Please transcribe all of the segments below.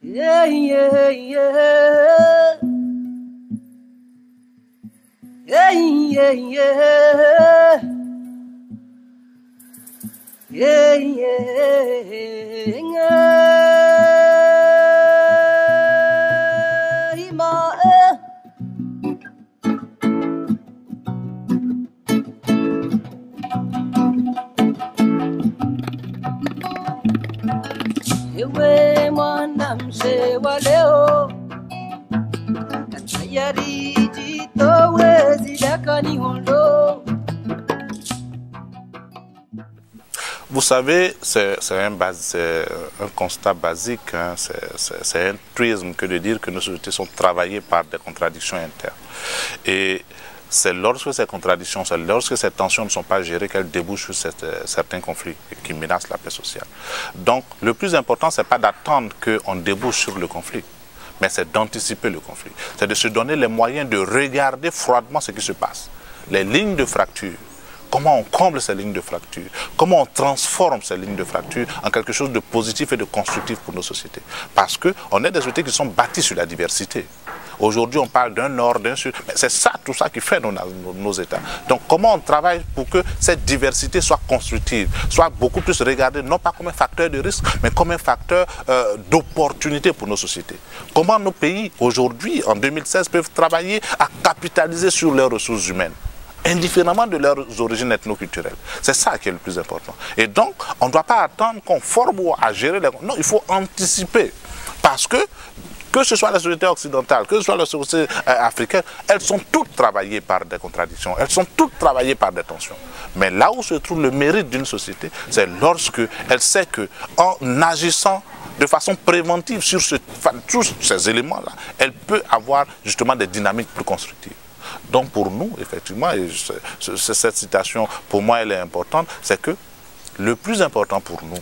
Yeah, yeah, yeah. Yeah, yeah, yeah. Yeah, yeah, yeah. Ewe mwana mse wa leo Katayari jito wezi dakani hondo. Vous savez, c'est un constat basique, hein, c'est un truisme que de dire que nos sociétés sont travaillées par des contradictions internes. Et c'est lorsque ces contradictions, c'est lorsque ces tensions ne sont pas gérées qu'elles débouchent sur certains conflits qui menacent la paix sociale. Donc, le plus important, ce n'est pas d'attendre qu'on débouche sur le conflit, mais c'est d'anticiper le conflit. C'est de se donner les moyens de regarder froidement ce qui se passe. Les lignes de fracture. Comment on comble ces lignes de fracture? Comment on transforme ces lignes de fracture en quelque chose de positif et de constructif pour nos sociétés? Parce qu'on est des sociétés qui sont bâties sur la diversité. Aujourd'hui, on parle d'un nord, d'un sud. Mais c'est ça, tout ça qui fait nos États. Donc, comment on travaille pour que cette diversité soit constructive, soit beaucoup plus regardée, non pas comme un facteur de risque, mais comme un facteur d'opportunité pour nos sociétés? Comment nos pays, aujourd'hui, en 2016, peuvent travailler à capitaliser sur leurs ressources humaines, indifféremment de leurs origines ethno-culturelles. C'est ça qui est le plus important. Et donc, on ne doit pas attendre qu'on forme ou à gérer les... Non, il faut anticiper. Parce que ce soit la société occidentale, que ce soit la société africaine, elles sont toutes travaillées par des contradictions, elles sont toutes travaillées par des tensions. Mais là où se trouve le mérite d'une société, c'est lorsque elle sait qu'en agissant de façon préventive sur tous ces éléments-là, elle peut avoir justement des dynamiques plus constructives. Donc pour nous, effectivement, et cette citation, pour moi, elle est importante, c'est que le plus important pour nous,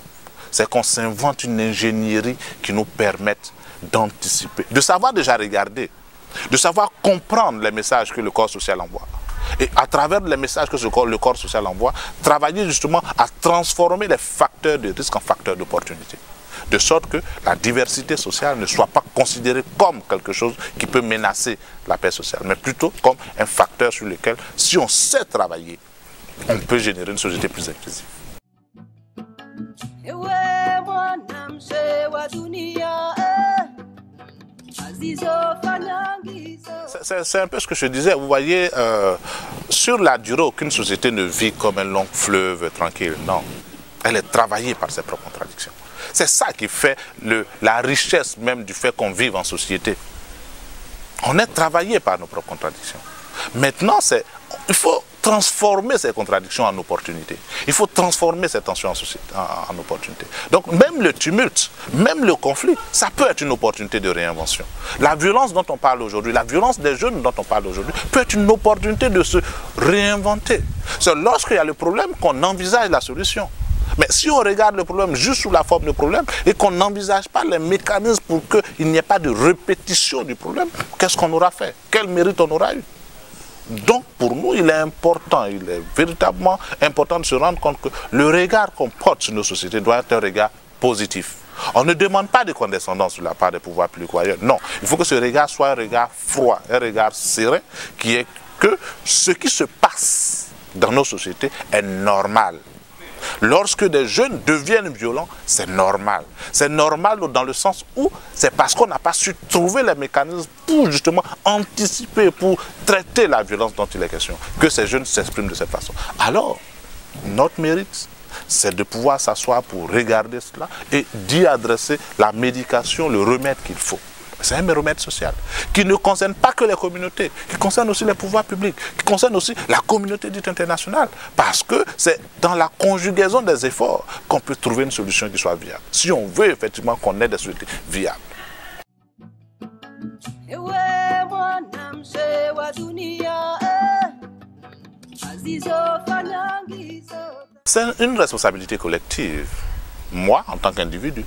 c'est qu'on s'invente une ingénierie qui nous permette d'anticiper, de savoir déjà regarder, de savoir comprendre les messages que le corps social envoie. Et à travers les messages que le corps social envoie, travailler justement à transformer les facteurs de risque en facteurs d'opportunité. De sorte que la diversité sociale ne soit pas considérée comme quelque chose qui peut menacer la paix sociale, mais plutôt comme un facteur sur lequel, si on sait travailler, on peut générer une société plus inclusive. C'est un peu ce que je disais. Vous voyez, sur la durée, aucune société ne vit comme un long fleuve tranquille. Non, elle est travaillée par ses propres contradictions. C'est ça qui fait la richesse même du fait qu'on vive en société. On est travaillé par nos propres contradictions. Maintenant, il faut transformer ces contradictions en opportunités. Il faut transformer ces tensions en opportunités. Donc même le tumulte, même le conflit, ça peut être une opportunité de réinvention. La violence dont on parle aujourd'hui, la violence des jeunes dont on parle aujourd'hui, peut être une opportunité de se réinventer. C'est lorsqu'il y a le problème qu'on envisage la solution. Mais si on regarde le problème juste sous la forme de problème et qu'on n'envisage pas les mécanismes pour qu'il n'y ait pas de répétition du problème, qu'est-ce qu'on aura fait? Quel mérite on aura eu? Donc pour nous, il est important, il est véritablement important de se rendre compte que le regard qu'on porte sur nos sociétés doit être un regard positif. On ne demande pas de condescendance de la part des pouvoirs publics ou ailleurs. Non, il faut que ce regard soit un regard froid, un regard serein, qui est que ce qui se passe dans nos sociétés est normal. Lorsque des jeunes deviennent violents, c'est normal. C'est normal dans le sens où c'est parce qu'on n'a pas su trouver les mécanismes pour justement anticiper, pour traiter la violence dont il est question, que ces jeunes s'expriment de cette façon. Alors, notre mérite, c'est de pouvoir s'asseoir pour regarder cela et d'y adresser la médication, le remède qu'il faut. C'est un remède social qui ne concerne pas que les communautés, qui concerne aussi les pouvoirs publics, qui concerne aussi la communauté dite internationale. Parce que c'est dans la conjugaison des efforts qu'on peut trouver une solution qui soit viable. Si on veut effectivement qu'on ait des solutions viables. C'est une responsabilité collective. Moi, en tant qu'individu,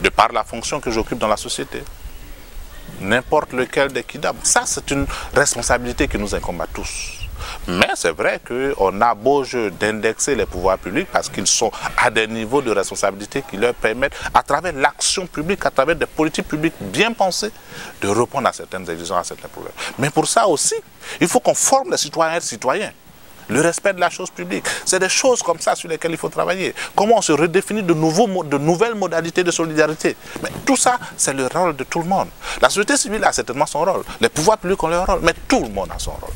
de par la fonction que j'occupe dans la société, n'importe lequel des kidnappés. Ça, c'est une responsabilité qui nous incombe à tous. Mais c'est vrai qu'on a beau jeu d'indexer les pouvoirs publics parce qu'ils sont à des niveaux de responsabilité qui leur permettent, à travers l'action publique, à travers des politiques publiques bien pensées, de répondre à certaines exigences, à certains problèmes. Mais pour ça aussi, il faut qu'on forme les citoyens et les citoyens. Le respect de la chose publique, c'est des choses comme ça sur lesquelles il faut travailler. Comment on se redéfinit de nouvelles modalités de solidarité. Mais tout ça, c'est le rôle de tout le monde. La société civile a certainement son rôle, les pouvoirs publics ont leur rôle, mais tout le monde a son rôle.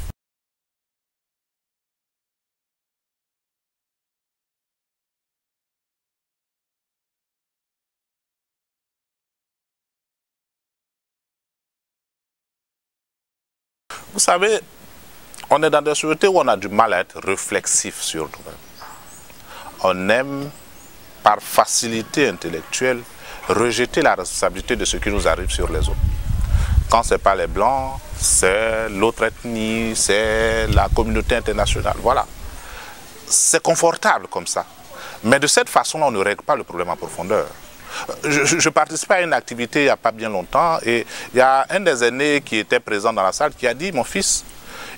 Vous savez, on est dans des sociétés où on a du mal à être réflexif sur nous-mêmes. On aime, par facilité intellectuelle, rejeter la responsabilité de ce qui nous arrive sur les autres. Quand ce n'est pas les Blancs, c'est l'autre ethnie, c'est la communauté internationale. Voilà. C'est confortable comme ça. Mais de cette façon-là, on ne règle pas le problème en profondeur. Je participais à une activité il n'y a pas bien longtemps et il y a un des aînés qui était présent dans la salle qui a dit « Mon fils,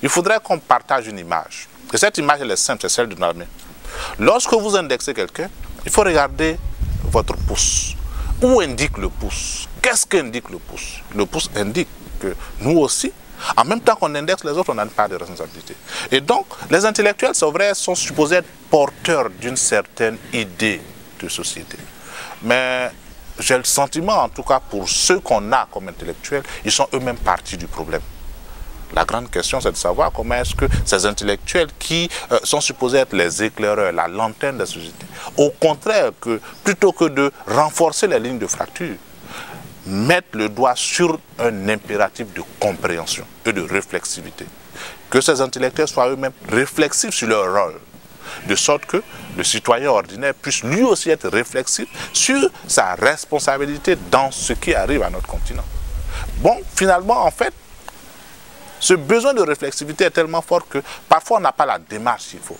il faudrait qu'on partage une image. » Et cette image, elle est simple, c'est celle d'une armée. Lorsque vous indexez quelqu'un, il faut regarder votre pouce. Où indique le pouce? Qu'est-ce qu'indique le pouce? Le pouce indique que nous aussi, en même temps qu'on indexe les autres, on n'a pas de responsabilité. Et donc, les intellectuels, c'est vrai, sont supposés être porteurs d'une certaine idée de société. Mais j'ai le sentiment, en tout cas pour ceux qu'on a comme intellectuels, ils sont eux-mêmes partie du problème. La grande question, c'est de savoir comment est-ce que ces intellectuels qui sont supposés être les éclaireurs, la lanterne de la société, au contraire, que plutôt que de renforcer les lignes de fracture, mettent le doigt sur un impératif de compréhension et de réflexivité. Que ces intellectuels soient eux-mêmes réflexifs sur leur rôle, de sorte que le citoyen ordinaire puisse lui aussi être réflexif sur sa responsabilité dans ce qui arrive à notre continent. Bon, finalement, en fait, ce besoin de réflexivité est tellement fort que parfois on n'a pas la démarche qu'il faut.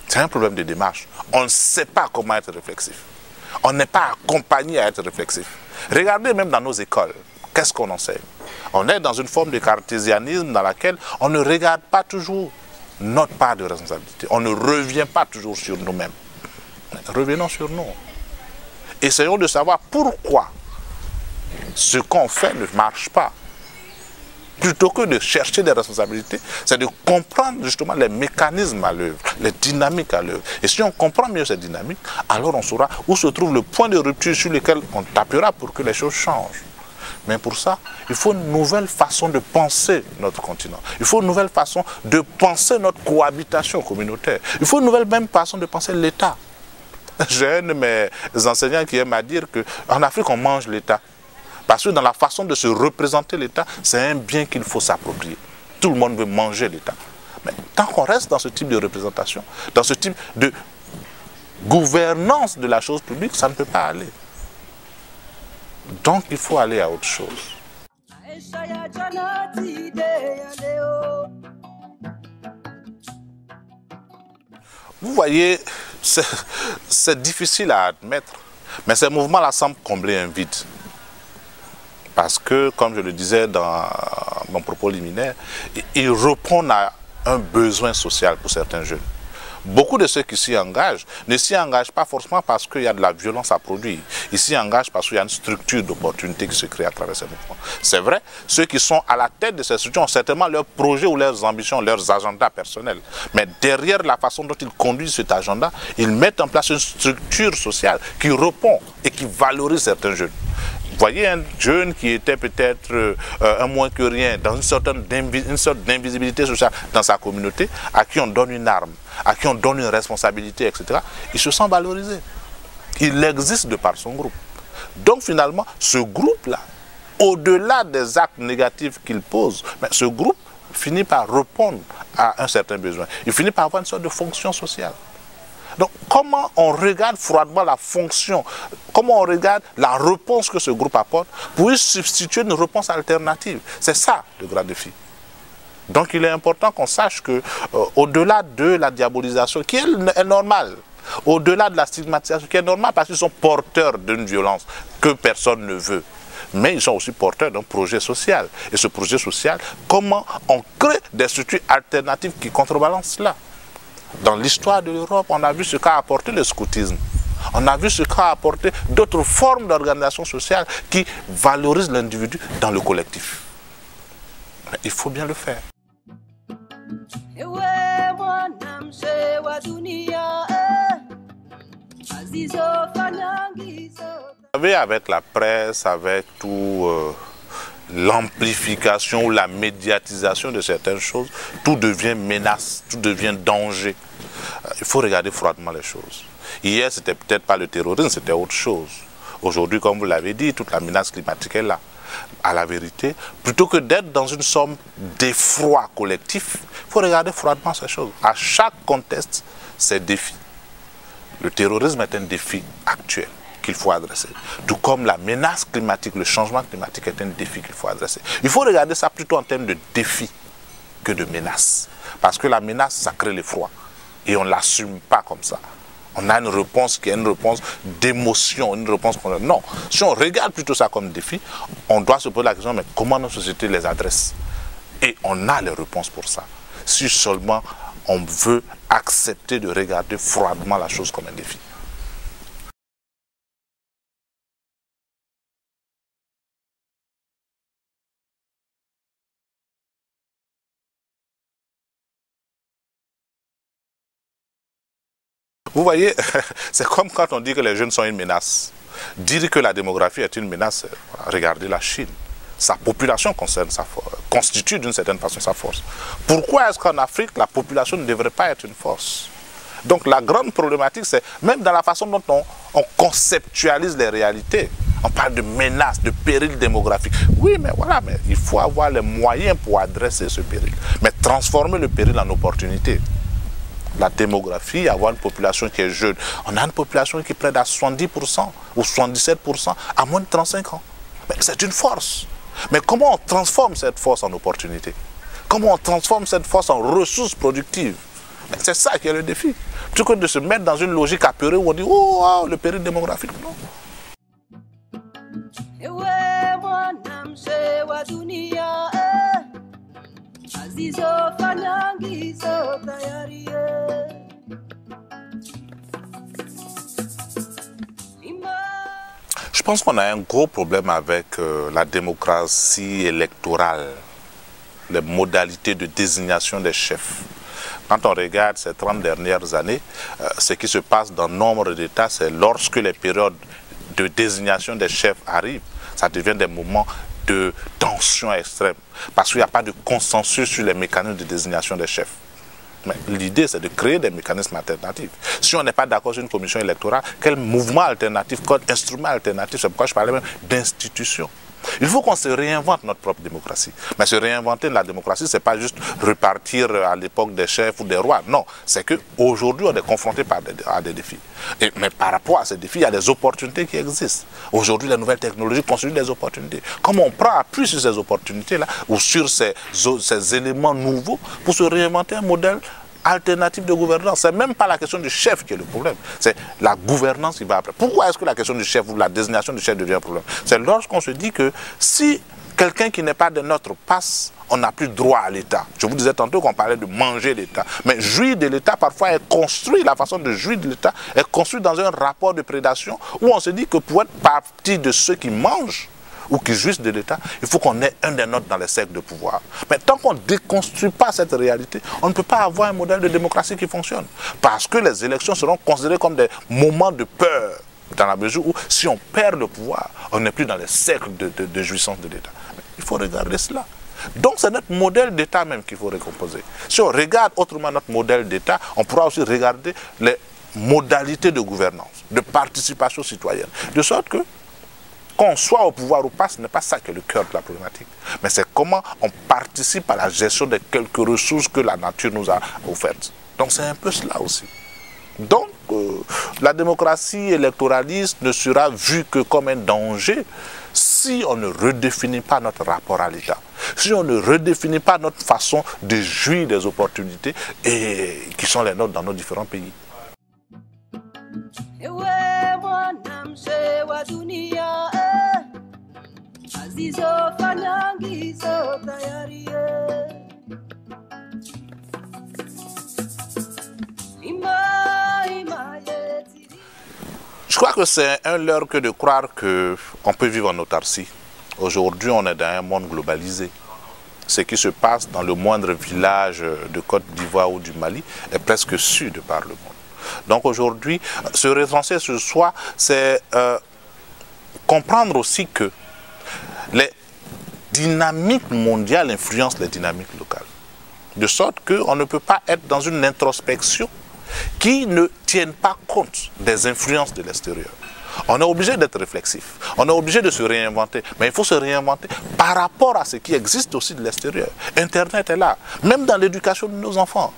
C'est un problème de démarche. On ne sait pas comment être réflexif. On n'est pas accompagné à être réflexif. Regardez même dans nos écoles, qu'est-ce qu'on enseigne? On est dans une forme de cartésianisme dans laquelle on ne regarde pas toujours notre part de responsabilité. On ne revient pas toujours sur nous-mêmes. Revenons sur nous. Essayons de savoir pourquoi ce qu'on fait ne marche pas. Plutôt que de chercher des responsabilités, c'est de comprendre justement les mécanismes à l'œuvre, les dynamiques à l'œuvre. Et si on comprend mieux ces dynamiques, alors on saura où se trouve le point de rupture sur lequel on tapera pour que les choses changent. Mais pour ça, il faut une nouvelle façon de penser notre continent. Il faut une nouvelle façon de penser notre cohabitation communautaire. Il faut une nouvelle même façon de penser l'État. J'ai un de mes enseignants qui aime à dire qu'en Afrique, on mange l'État. Parce que dans la façon de se représenter l'État, c'est un bien qu'il faut s'approprier. Tout le monde veut manger l'État. Mais tant qu'on reste dans ce type de représentation, dans ce type de gouvernance de la chose publique, ça ne peut pas aller. Donc il faut aller à autre chose. Vous voyez, c'est difficile à admettre, mais ces mouvements-là semblent combler un vide. Parce que, comme je le disais dans mon propos liminaire, ils répondent à un besoin social pour certains jeunes. Beaucoup de ceux qui s'y engagent ne s'y engagent pas forcément parce qu'il y a de la violence à produire. Ils s'y engagent parce qu'il y a une structure d'opportunité qui se crée à travers ces mouvements. C'est vrai, ceux qui sont à la tête de ces structures ont certainement leurs projets ou leurs ambitions, leurs agendas personnels. Mais derrière la façon dont ils conduisent cet agenda, ils mettent en place une structure sociale qui répond et qui valorise certains jeunes. Vous voyez un jeune qui était peut-être un moins que rien, dans une sorte d'invisibilité sociale dans sa communauté, à qui on donne une arme, à qui on donne une responsabilité, etc. Il se sent valorisé. Il existe de par son groupe. Donc finalement, ce groupe-là, au-delà des actes négatifs qu'il pose, ce groupe finit par répondre à un certain besoin. Il finit par avoir une sorte de fonction sociale. Donc, comment on regarde froidement la fonction, comment on regarde la réponse que ce groupe apporte pour y substituer une réponse alternative? C'est ça le grand défi. Donc, il est important qu'on sache que, au-delà de la diabolisation, qui est normale, au-delà de la stigmatisation, qui est normale parce qu'ils sont porteurs d'une violence que personne ne veut, mais ils sont aussi porteurs d'un projet social. Et ce projet social, comment on crée des structures alternatives qui contrebalancent cela? Dans l'histoire de l'Europe, on a vu ce qu'a apporté le scoutisme. On a vu ce qu'a apporté d'autres formes d'organisation sociale qui valorisent l'individu dans le collectif. Mais il faut bien le faire. Vous savez, avec la presse, avec tout l'amplification ou la médiatisation de certaines choses, tout devient menace, tout devient danger. Il faut regarder froidement les choses. Hier, c'était peut-être pas le terrorisme, c'était autre chose. Aujourd'hui, comme vous l'avez dit, toute la menace climatique est là. À la vérité, plutôt que d'être dans une somme d'effroi collectif, il faut regarder froidement ces choses. À chaque contexte, c'est défi. Le terrorisme est un défi actuel qu'il faut adresser. Tout comme la menace climatique, le changement climatique est un défi qu'il faut adresser. Il faut regarder ça plutôt en termes de défi que de menace. Parce que la menace, ça crée l'effroi. Et on ne l'assume pas comme ça. On a une réponse qui est une réponse d'émotion, une réponse qu'on a. Non, si on regarde plutôt ça comme défi, on doit se poser la question, mais comment nos sociétés les adressent? Et on a les réponses pour ça. Si seulement on veut accepter de regarder froidement la chose comme un défi. Vous voyez, c'est comme quand on dit que les jeunes sont une menace. Dire que la démographie est une menace, regardez la Chine. Sa population constitue d'une certaine façon sa force. Pourquoi est-ce qu'en Afrique, la population ne devrait pas être une force? Donc la grande problématique, c'est même dans la façon dont on conceptualise les réalités. On parle de menaces, de péril démographique. Oui, mais voilà, mais il faut avoir les moyens pour adresser ce péril. Mais transformer le péril en opportunité. La démographie, avoir une population qui est jeune. On a une population qui près à 70% ou 77% à moins de 35 ans. Mais c'est une force. Mais comment on transforme cette force en opportunité? Comment on transforme cette force en ressources productives? C'est ça qui est le défi. Plutôt que de se mettre dans une logique apeurée où on dit « Oh, le péril démographique », non. Je pense qu'on a un gros problème avec la démocratie électorale, les modalités de désignation des chefs. Quand on regarde ces 30 dernières années, ce qui se passe dans nombre d'États, c'est lorsque les périodes de désignation des chefs arrivent, ça devient des moments de tension extrême, parce qu'il n'y a pas de consensus sur les mécanismes de désignation des chefs. Mais l'idée, c'est de créer des mécanismes alternatifs. Si on n'est pas d'accord sur une commission électorale, quel mouvement alternatif, quel instrument alternatif? C'est pourquoi je parlais même d'institutions. Il faut qu'on se réinvente notre propre démocratie. Mais se réinventer la démocratie, ce n'est pas juste repartir à l'époque des chefs ou des rois. Non, c'est qu'aujourd'hui, on est confronté à des défis. Mais par rapport à ces défis, il y a des opportunités qui existent. Aujourd'hui, les nouvelles technologies constituent des opportunités. Comment on prend appui sur ces opportunités-là ou sur ces éléments nouveaux pour se réinventer un modèle alternative de gouvernance? C'est même pas la question du chef qui est le problème, c'est la gouvernance qui va après. Pourquoi est-ce que la question du chef ou la désignation du chef devient un problème? C'est lorsqu'on se dit que si quelqu'un qui n'est pas de notre passe, on n'a plus droit à l'État. Je vous disais tantôt qu'on parlait de manger l'État, mais jouir de l'État parfois est construit, la façon de jouir de l'État est construite dans un rapport de prédation où on se dit que pour être partie de ceux qui mangent ou qui jouissent de l'État, il faut qu'on ait un des nôtres dans les cercles de pouvoir. Mais tant qu'on ne déconstruit pas cette réalité, on ne peut pas avoir un modèle de démocratie qui fonctionne. Parce que les élections seront considérées comme des moments de peur, dans la mesure où si on perd le pouvoir, on n'est plus dans les cercles de jouissance de l'État. Il faut regarder cela. Donc c'est notre modèle d'État même qu'il faut recomposer. Si on regarde autrement notre modèle d'État, on pourra aussi regarder les modalités de gouvernance, de participation citoyenne. De sorte que qu'on soit au pouvoir ou pas, ce n'est pas ça qui est le cœur de la problématique. Mais c'est comment on participe à la gestion des quelques ressources que la nature nous a offertes. Donc c'est un peu cela aussi. Donc la démocratie électoraliste ne sera vue que comme un danger si on ne redéfinit pas notre rapport à l'État. Si on ne redéfinit pas notre façon de jouir des opportunités qui sont les nôtres dans nos différents pays. Je crois que c'est un leurre que de croire qu'on peut vivre en autarcie. Aujourd'hui, on est dans un monde globalisé. Ce qui se passe dans le moindre village de Côte d'Ivoire ou du Mali est presque su de par le monde. Donc aujourd'hui, se recenser sur soi, c'est comprendre aussi que les dynamiques mondiales influencent les dynamiques locales. De sorte qu'on ne peut pas être dans une introspection qui ne tienne pas compte des influences de l'extérieur. On est obligé d'être réflexif, on est obligé de se réinventer, mais il faut se réinventer par rapport à ce qui existe aussi de l'extérieur. Internet est là, même dans l'éducation de nos enfants.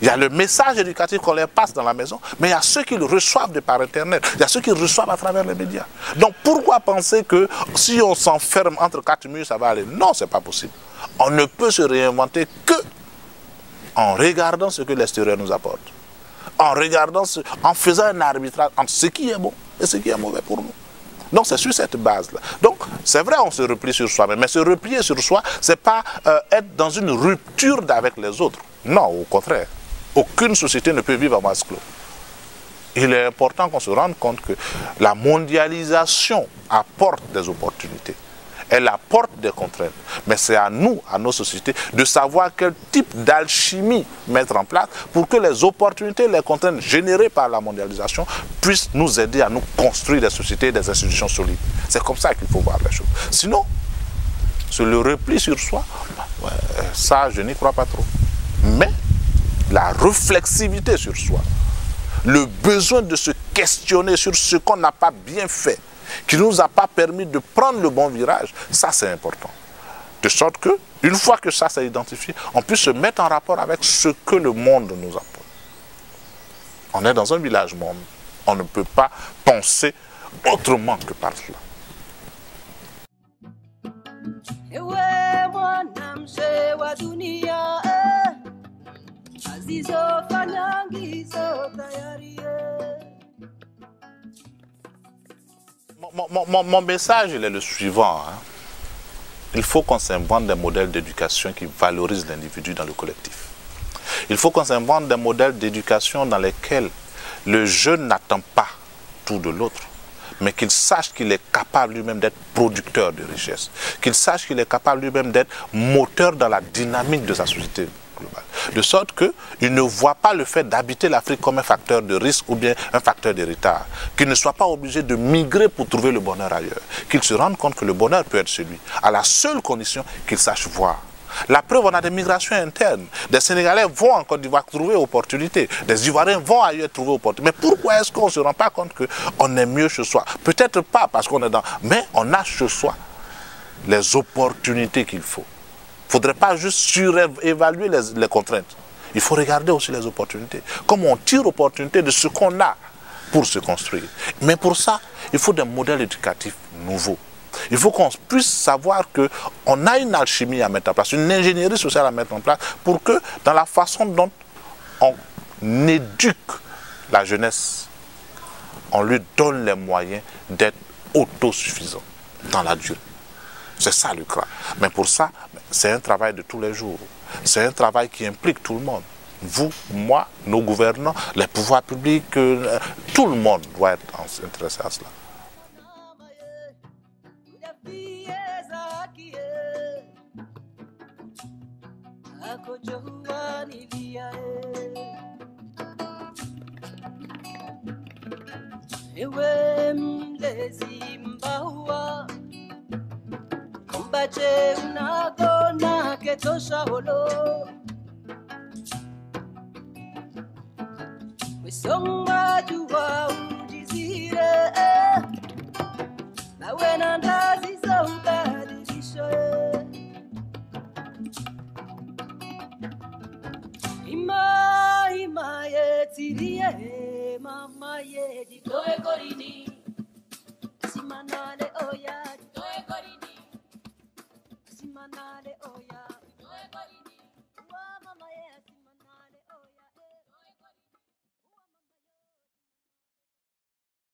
Il y a le message éducatif qu'on leur passe dans la maison, mais il y a ceux qui le reçoivent de par Internet, il y a ceux qui le reçoivent à travers les médias. Donc pourquoi penser que si on s'enferme entre quatre murs, ça va aller? Non, ce n'est pas possible. On ne peut se réinventer que en regardant ce que l'extérieur nous apporte, en faisant un arbitrage entre ce qui est bon et ce qui est mauvais pour nous. Donc c'est sur cette base-là. Donc c'est vrai, on se replie sur soi, mais se replier sur soi, ce n'est pas être dans une rupture avec les autres. Non, au contraire. Aucune société ne peut vivre en vase clos. Il est important qu'on se rende compte que la mondialisation apporte des opportunités. Elle apporte des contraintes. Mais c'est à nous, à nos sociétés, de savoir quel type d'alchimie mettre en place pour que les opportunités, les contraintes générées par la mondialisation puissent nous aider à nous construire des sociétés et des institutions solides. C'est comme ça qu'il faut voir les choses. Sinon, se le repli sur soi, ça, je n'y crois pas trop. Mais la réflexivité sur soi, le besoin de se questionner sur ce qu'on n'a pas bien fait, qui ne nous a pas permis de prendre le bon virage, ça c'est important. De sorte que, une fois que ça s'est identifié, on puisse se mettre en rapport avec ce que le monde nous apporte. On est dans un village monde, on ne peut pas penser autrement que par cela. Mon message il est le suivant. Il faut qu'on s'invente des modèles d'éducation qui valorisent l'individu dans le collectif. Il faut qu'on s'invente des modèles d'éducation dans lesquels le jeune n'attend pas tout de l'autre, mais qu'il sache qu'il est capable lui-même d'être producteur de richesse, qu'il sache qu'il est capable lui-même d'être moteur dans la dynamique de sa société globale. De sorte qu'il ne voit pas le fait d'habiter l'Afrique comme un facteur de risque ou bien un facteur d'héritage, qu'il ne soit pas obligé de migrer pour trouver le bonheur ailleurs, qu'il se rende compte que le bonheur peut être chez lui, à la seule condition qu'il sache voir. La preuve, on a des migrations internes. Des Sénégalais vont en Côte d'Ivoire trouver opportunité. Des Ivoiriens vont ailleurs trouver opportunité. Mais pourquoi est-ce qu'on ne se rend pas compte qu'on est mieux chez soi? Peut-être pas parce qu'on est dans... Mais on a chez soi les opportunités qu'il faut. Il ne faudrait pas juste surévaluer les contraintes. Il faut regarder aussi les opportunités. Comment on tire opportunité de ce qu'on a pour se construire. Mais pour ça, il faut des modèles éducatifs nouveaux. Il faut qu'on puisse savoir qu'on a une alchimie à mettre en place, une ingénierie sociale à mettre en place pour que dans la façon dont on éduque la jeunesse, on lui donne les moyens d'être autosuffisant dans la durée. C'est ça le CRA. Mais pour ça, c'est un travail de tous les jours. C'est un travail qui implique tout le monde. Vous, moi, nos gouvernants, les pouvoirs publics, tout le monde doit être intéressé à cela. Mama ye di koe korini simana